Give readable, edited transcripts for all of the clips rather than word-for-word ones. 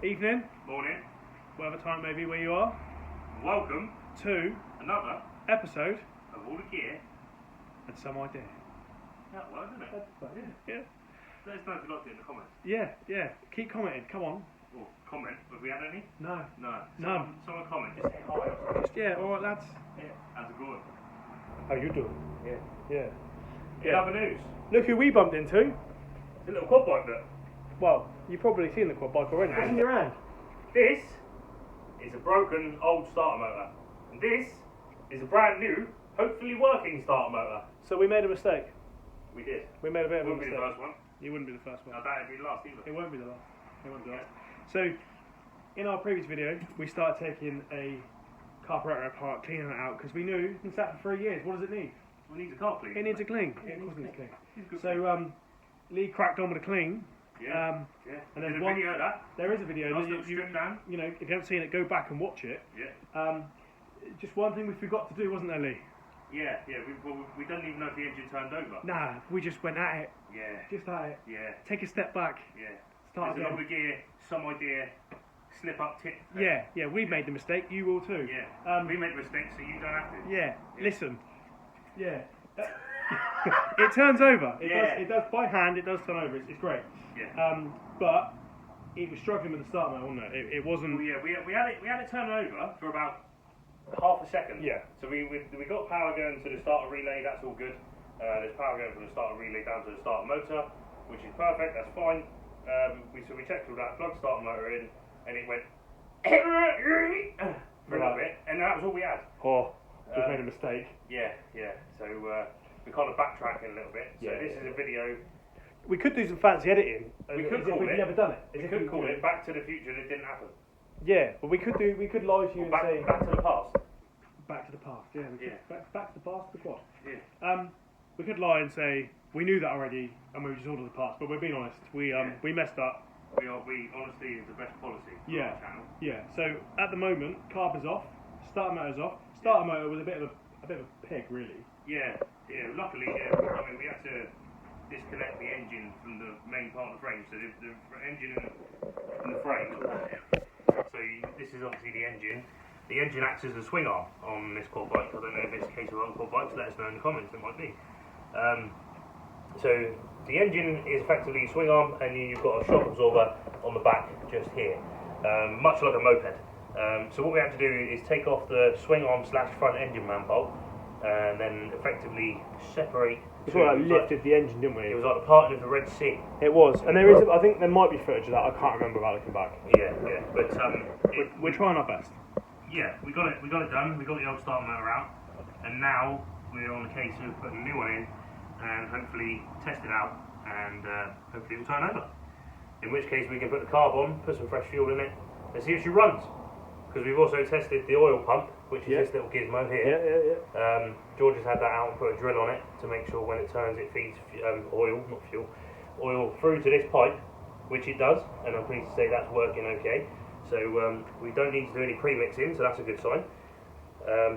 Evening, Morning. whatever time may be where you are, Welcome to another episode of All the Gear. and Some Idea. That was, isn't it? Yeah. Let us know if you liked it in the comments. Yeah. Keep commenting, come on. Or comment. Have we had any? No. No. None. Someone comment. Just say hi. Yeah, alright lads. Yeah. How's it going? How you doing? Yeah. Yeah. In other news, Look who we bumped into. the little quad bike that. Well, you've probably seen the quad bike already. What's in your hand? This is a broken old starter motor. And this is a brand new, hopefully working starter motor. So we made a mistake. We did. We made a bit of a Wouldn't be mistake. the first one. You wouldn't be the first one. I doubt it'd be the last either. It won't be the last. It won't be the last. So, in our previous video, we started taking a carburetor apart, cleaning it out, because we knew it's been sat for 3 years. What does it need? We need a car clean. It needs a clean. It of course needs a clean. It's good. So, Lee cracked on with a clean. Yeah. And There's there's a one. video of that. There is a video. Nice that little strip down. you know, if you haven't seen it, go back and watch it. Yeah. Just one thing we forgot to do, wasn't there, Lee? Yeah. We don't even know if the engine turned over. Nah, we just went at it. Yeah. Just at it. Yeah. Take a step back. Yeah. Start There's again. another gear, some idea, slip up tip. Yeah. We made the mistake. You will too. Yeah. We make mistakes, so you don't have to. Yeah. Listen. Yeah. It turns over. It does by hand. It does turn over. It's great. Yeah. But it was struggling with the start, wasn't it? It wasn't. Well, yeah. We had it turn over for about half a second. Yeah. So we got power going to the starter relay. That's all good. There's power going from the starter relay down to the starter motor, which is perfect. That's fine. So we checked all that, plugged starter motor in, and it went for a little bit, and that was all we had. Oh, just made a mistake. Yeah. So we kind of backtracking a little bit. So this is a video. We could do some fancy editing. We could call it. We've never done it. We could call it Back to the Future. That didn't happen. Yeah, but we could lie to you and Back say to the past. back to the past. Yeah. Back to the past. The what? Yeah. We could lie and say we knew that already and we just ordered the parts. But we're being honest. We messed up. We honesty is the best policy. For our channel. Yeah. So at the moment, carb is off. Starter motor's off. Starter motor was a bit of a pig, really. Yeah. Luckily, I mean, we had to disconnect the engine from the main part of the frame. So the engine and the frame. So this is obviously the engine. The engine acts as a swing arm on this quad bike. I don't know if it's a case of other quad bikes. Let us know in the comments. It might be. So the engine is effectively a swing arm, and you've got a shock absorber on the back just here, much like a moped. So what we had to do is take off the swing arm / front engine man bolt, and then effectively separate. It's like lifted the engine, didn't we? It was like the parting of the Red Sea. It was, and there is. I think there might be footage of that. I can't remember without looking back. Yeah. But We're trying our best. yeah, we got it done. We got the old starter motor out, and now we're on the case of putting a new one in, and hopefully test it out, and hopefully it'll turn over. In which case we can put the carb on, put some fresh fuel in it, and see if she runs. Because we've also tested the oil pump, which is this little gizmo here. Yeah. George has had that out and put a drill on it to make sure when it turns it feeds oil through to this pipe, which it does, and I'm pleased to say that's working okay. So we don't need to do any pre-mixing, so that's a good sign.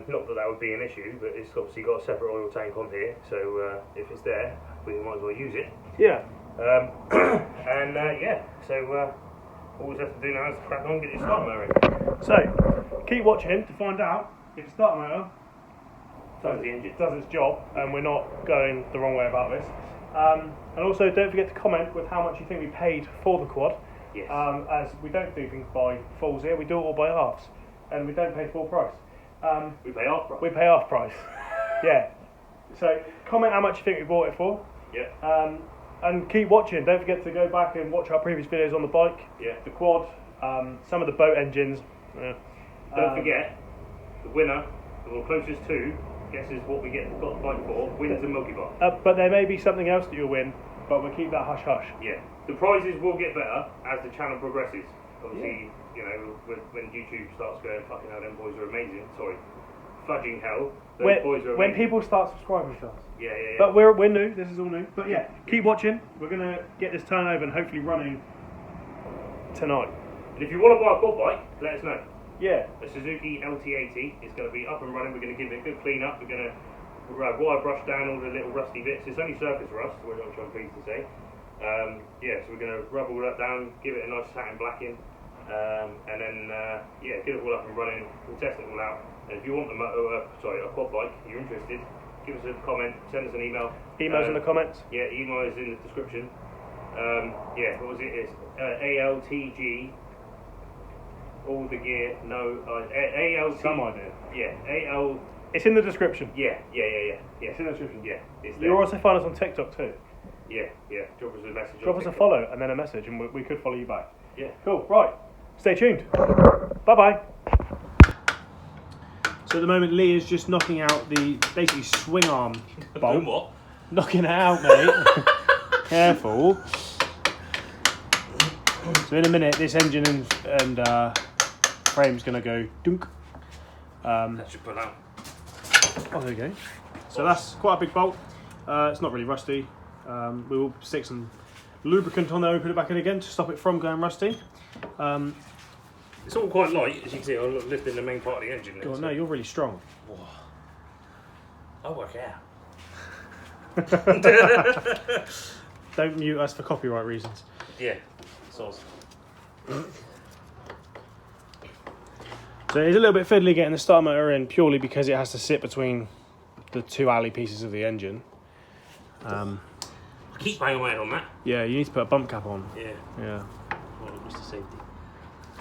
Not that would be an issue, but it's obviously got a separate oil tank on here, so if it's there, we might as well use it. Yeah. So all we have to do now is crack on and get your starter motor in. So keep watching to find out if the starter motor does its job, and we're not going the wrong way about this. And also, don't forget to comment with how much you think we paid for the quad. Yes. As we don't do things by fulls here, we do it all by halves, and we don't pay full price. We pay half price. We pay half price. Yeah. So comment how much you think we bought it for. Yeah. And keep watching. Don't forget to go back and watch our previous videos on the bike, the quad, some of the boat engines. Don't forget, the winner, or closest to, guesses what we got the bike for, wins a Milky Bar. But there may be something else that you'll win, but we'll keep that hush hush. Yeah. The prizes will get better as the channel progresses. Obviously, you know, when YouTube starts going, fucking hell, them boys are amazing. Sorry. Fudging hell. Those boys are amazing. When people start subscribing to us. Yeah. But we're new, this is all new. But yeah, keep watching. We're going to get this turnover and hopefully running tonight. And if you want to buy a quad bike, let us know. Yeah. The Suzuki LT80 is going to be up and running. We're going to give it a good clean up. We're going to wire brush down all the little rusty bits. It's only surface rust, which I'm pleased to say. So we're going to rub all that down, give it a nice satin blacking, and then yeah, get it all up and running. We'll test it all out. And if you want a quad bike, you're interested, give us a comment, send us an email. Emails in the comments. Yeah, email is in the description. Yeah, what was it? It's ALTG. All the gear, no, ALT. Some idea. Yeah, AL. It's in the description. Yeah. It's in the description. Yeah, it's there. You'll also find us on TikTok too. Yeah. Drop us a message. Drop us a follow and then a message, and we could follow you back. Yeah. Cool. Right. Stay tuned. Bye bye. So at the moment, Lee is just knocking out the basically swing arm bolt. What? Knocking it out, mate. Careful. So in a minute, this engine and frame's gonna go dunk. That should pull out. Oh, there you go. So that's quite a big bolt. It's not really rusty. We will stick some lubricant on there and put it back in again to stop it from going rusty. It's all quite light, as you can see. I'm lifting the main part of the engine. Oh, no, you're really strong. I'll work out. Don't mute us for copyright reasons. Yeah. Sauce. So it's a little bit fiddly getting the starter motor in purely because it has to sit between the two alley pieces of the engine. I keep banging my head on that. Yeah, you need to put a bump cap on. Yeah. Yeah. Well, it was the safety.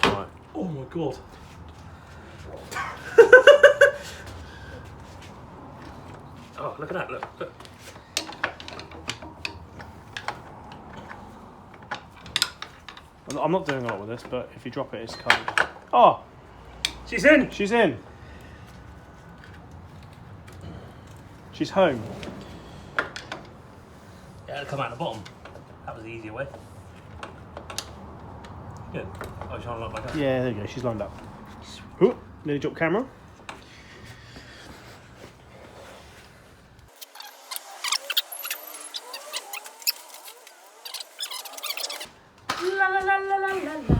Right. Oh my god. Oh, look at that, look. I'm not doing a lot with this, but if you drop it, it's coming. Oh! She's in! She's in. She's home. Yeah, it'll come out the bottom. That was the easier way. Good. Oh, you're trying to lock back up? Yeah, there you go. She's lined up. Ooh, nearly dropped camera. La la la la la la la.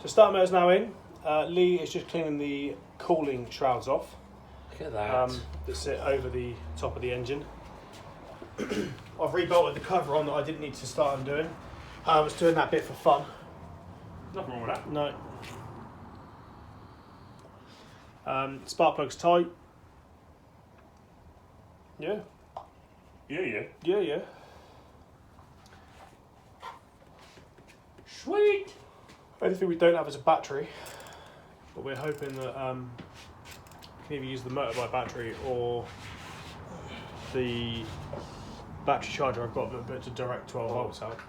So starter motor's now in. Lee is just cleaning the cooling shrouds off. Look at that. That sit over the top of the engine. I've rebolted the cover on that I didn't need to start undoing. I was doing that bit for fun. Nothing wrong with that. No. Spark plug's tight. Yeah. Yeah. Sweet! Only thing we don't have is a battery, but we're hoping that we can either use the motorbike battery or the battery charger I've got but to direct 12 volts out.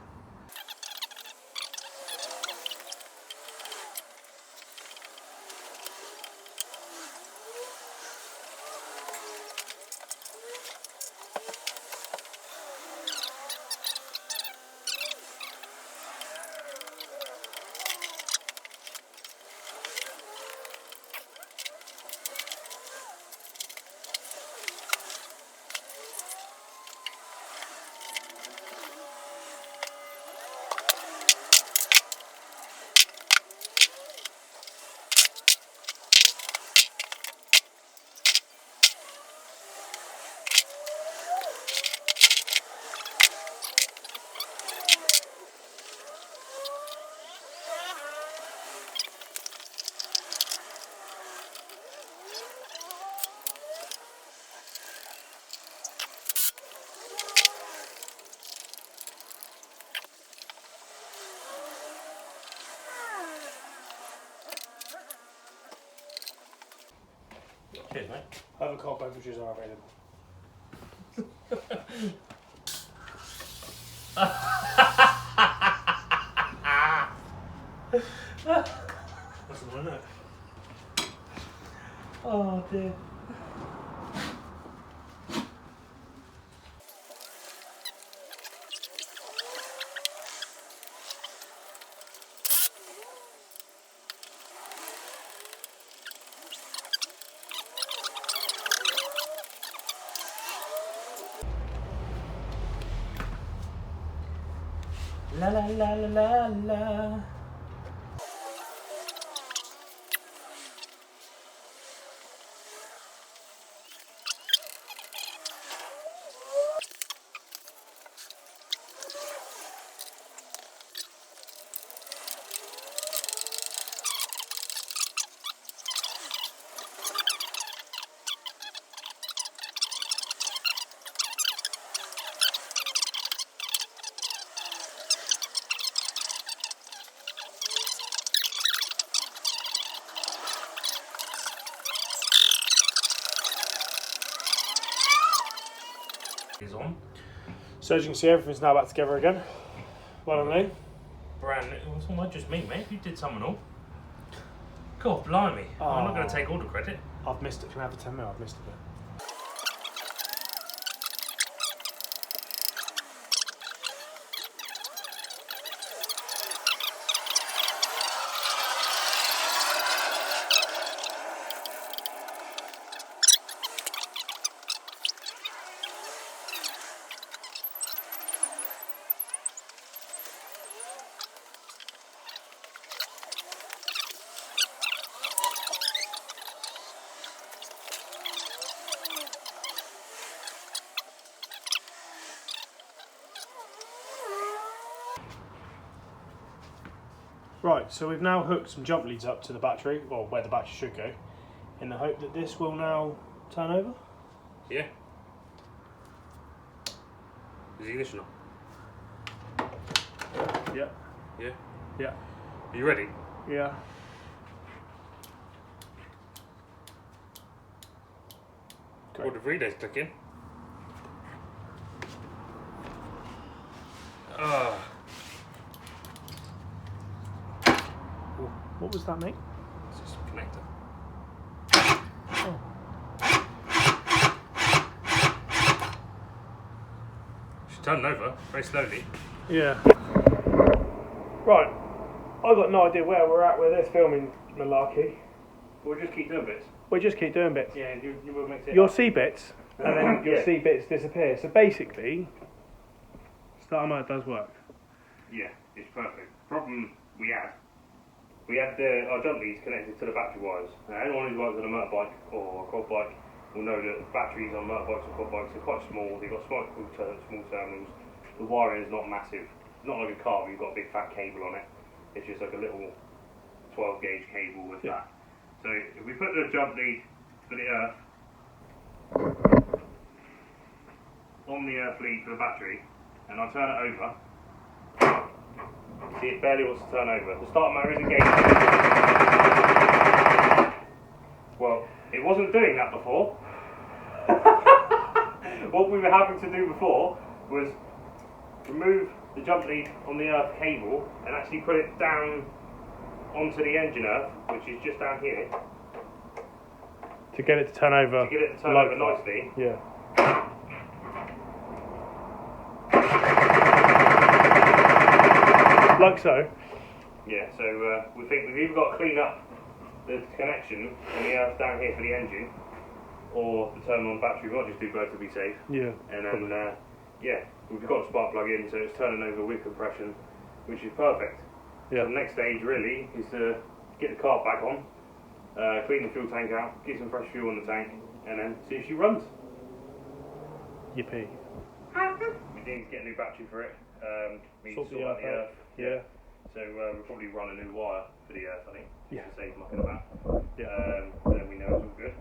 Cheers, mate. Other car beverages are available. Oh dear. La la la la la la. Is on. So as you can see, everything's now back together again. Well done, Lee. Brand new. It's not just me, mate. You did something all. God, blimey. I'm not going to take all the credit. I've missed it. Can I have a 10 mil? I've missed a bit. Right, so we've now hooked some jump leads up to the battery, or where the battery should go, in the hope that this will now turn over. Yeah. Is the ignition on? Yeah. Yeah. Yeah. Are you ready? Yeah. All the relays clicking. What was that, mate? It's just a connector. Oh. She's turning over very slowly. Yeah. Right. I've got no idea where we're at with this filming malarkey. We'll just keep doing bits. We just keep doing bits. Yeah, you will make it. You'll see bits, and then you'll Yeah. see bits disappear. So basically, starter mode does work. Yeah, it's perfect. Problem we had our jump leads connected to the battery wires. Now, anyone who works on a motorbike or a quad bike will know that batteries on motorbikes and quad bikes are quite small. They've got small terminals. The wiring is not massive. It's not like a car where you've got a big fat cable on it. It's just like a little 12 gauge cable with that. So if we put the jump lead for the earth on the earth lead for the battery, and I turn it over, see, it barely wants to turn over. The starter motor is engaged. Well, it wasn't doing that before. What we were having to do before was remove the jump lead on the earth cable and actually put it down onto the engine earth, which is just down here, To get it to turn over. to get it to turn like over that. nicely. Yeah. Like so. Yeah, so we think we've either got to clean up the connection on the earth down here for the engine, or the terminal on the battery. We might just do both to be safe. Yeah. And then, yeah, we've got a spark plug in, so it's turning over with compression, which is perfect. Yeah. So the next stage really is to get the car back on, clean the fuel tank out, get some fresh fuel in the tank, and then see if she runs. Yippee. We need to get a new battery for it. We need Sort to the sort out earth the out. earth. Yeah. So we'll probably run a new wire for the earth, I think, Yeah. to save mucking about. Yeah. So then we know it's all good.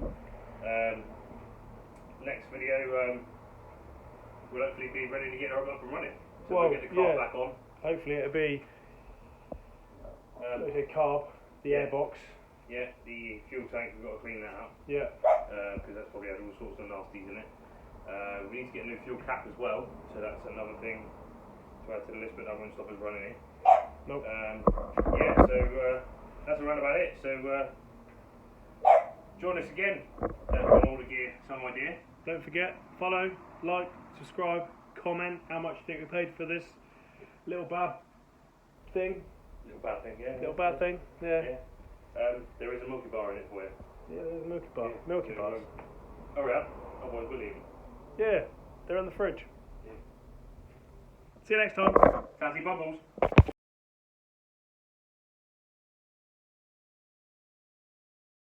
Next video, we'll hopefully be ready to get her up and running. So Well, we'll get the car yeah. back on. Hopefully it'll be like a carb, the airbox. Yeah, the fuel tank, we've got to clean that out, Yeah. because that's probably had all sorts of nasties in it. We need to get a new fuel cap as well, so that's another thing to add to the list, but that won't stop us running it. Nope. Yeah, so that's around about it. So join us again on All the Gear, some idea. Don't forget, follow, like, subscribe, comment how much you think we paid for this little bad thing. Little bad thing, yeah. Little bad thing, yeah. There is a Milky Bar in it for you. Yeah, there's a Milky Bar. Yeah. Milky Bars. Hurry up, otherwise we'll leave. Yeah, they're in the fridge. Yeah. See you next time. Fancy bubbles.